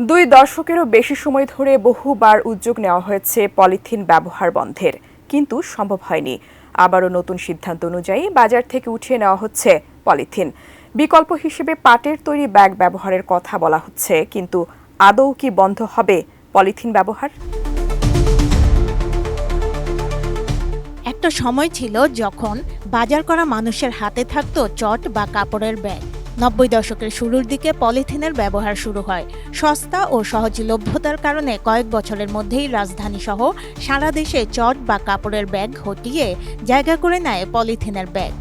দুই দশকেরও বেশি সময় ধরে বহুবার উদ্যোগ নেওয়া হয়েছে পলিথিন ব্যবহার বন্ধের, কিন্তু সম্ভব হয়নি। আবারও নতুন সিদ্ধান্ত অনুযায়ী বাজার থেকে উঠিয়ে নেওয়া হচ্ছে পলিথিন। বিকল্প হিসেবে পাটের তৈরি ব্যাগ ব্যবহারের কথা বলা হচ্ছে, কিন্তু আদৌ কি বন্ধ হবে পলিথিন ব্যবহার? একটা সময় ছিল যখন বাজার করা মানুষের হাতে থাকতো চট বা কাপড়ের ব্যাগ। ৯০ দশকের শুরুর দিকে পলিথিনের ব্যবহার শুরু হয়। সস্তা ও সহজলভ্যতার কারণে কয়েক বছরের মধ্যেই রাজধানী সহ সারা দেশে চট বা কাপড়ের ব্যাগ হটিয়ে জায়গা করে নেয় পলিথিনের ব্যাগ।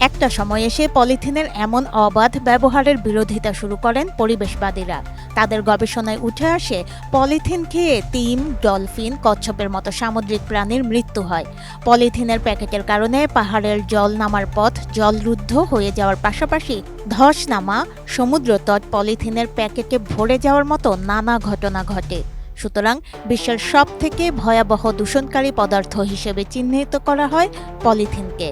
একটা সময় এসে পলিথিনের এমন অবাধ ব্যবহারের বিরোধিতা শুরু করেন পরিবেশবাদীরা। তাদের গবেষণায় উঠে আসে পলিথিন খেয়ে তিম, ডলফিন, কচ্ছপের মতো সামুদ্রিক প্রাণীর মৃত্যু হয়। পলিথিনের প্যাকেটের কারণে পাহাড়ের জল নামার পথ জলরুদ্ধ হয়ে যাওয়ার পাশাপাশি ধস নামা, সমুদ্রতট পলিথিনের প্যাকেটে ভরে যাওয়ার মতো নানা ঘটনা ঘটে। সুতরাং বিশ্বের সবথেকে ভয়াবহ দূষণকারী পদার্থ হিসেবে চিহ্নিত করা হয় পলিথিনকে।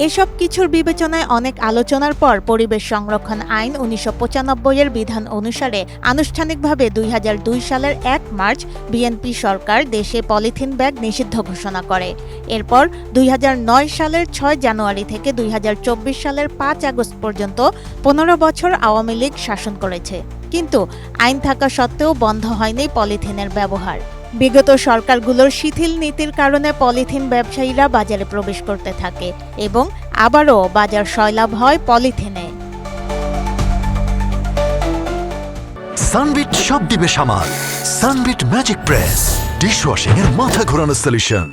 এসব কিছুর বিবেচনায় অনেক আলোচনার পর পরিবেশ সংরক্ষণ আইন ১৯৯৫-এর বিধান অনুসারে আনুষ্ঠানিকভাবে ২০০২ সালের ১ মার্চ বিএনপি সরকার দেশে পলিথিন ব্যাগ নিষিদ্ধ ঘোষণা করে। এরপর ২০০৯ সালের ৬ জানুয়ারি থেকে ২০২৪ সালের ৫ আগস্ট পর্যন্ত ১৫ বছর আওয়ামী লীগ শাসন করেছে। কিন্তু আইন থাকা সত্ত্বেও বন্ধ হয়নি পলিথিনের ব্যবহার। বিগত সরকারগুলোর শিথিল নীতির কারণে পলিথিন ব্যবসায়ীরা বাজারে প্রবেশ করতে থাকে এবং আবারও বাজার সয়লাব হয় পলিথিনে। সানবিট সব দিবে সামাল। সানবিট ম্যাজিক প্রেস ডিশওয়াশিং এর মাথা ঘোরানো সলিউশন।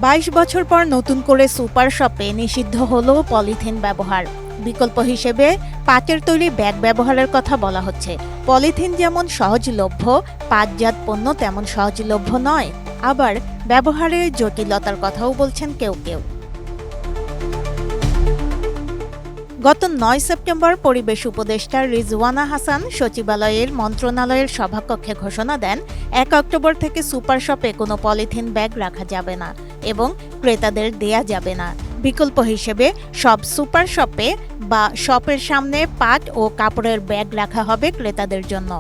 ২২ বছর পর নতুন করে সুপার শপে নিষিদ্ধ হলো পলিথিন ব্যবহার। বিকল্প হিসেবে পাটের তৈরি ব্যাগ ব্যবহারের কথা বলা হচ্ছে। পলিথিন যেমন সহজলভ্য, পাটজাত পণ্য তেমন সহজলভ্য নয়। আবার ব্যবহারের জটিলতার কথাও বলছেন কেউ কেউ। গত ৯ সেপ্টেম্বর পরিবেশ উপদেষ্টা রিজওয়ানা হাসান সচিবালয়ের মন্ত্রণালয়ের সভাকক্ষে ঘোষণা দেন, ১ অক্টোবর থেকে সুপার শপে কোনো পলিথিন ব্যাগ রাখা যাবে না এবং ক্রেতাদের দেয়া যাবে না। বিকল্প হিসেবে সব সুপার শপে বা শপের সামনে পাট ও কাপড়ের ব্যাগ রাখা হবে ক্রেতাদের জন্য।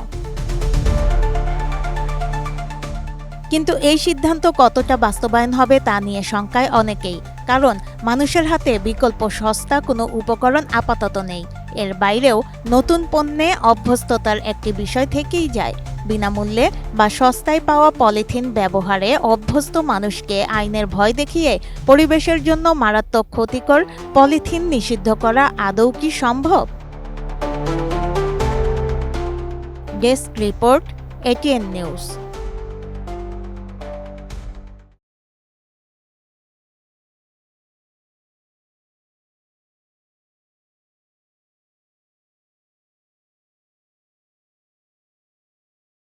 কিন্তু এই সিদ্ধান্ত কতটা বাস্তবায়ন হবে তা নিয়ে শঙ্কায় অনেকেই। কারণ মানুষের হাতে বিকল্প সস্তা কোনো উপকরণ আপাতত নেই। এর বাইরেও নতুন পণ্যে অভ্যস্ততার একটি বিষয় থেকেই যায়। বিনামূল্যে বা সস্তায় পাওয়া পলিথিন ব্যবহারে অভ্যস্ত মানুষকে আইনের ভয় দেখিয়ে পরিবেশের জন্য মারাত্মক ক্ষতিকর পলিথিন নিষিদ্ধ করা আদৌ কি সম্ভব? Desk report, ATN news.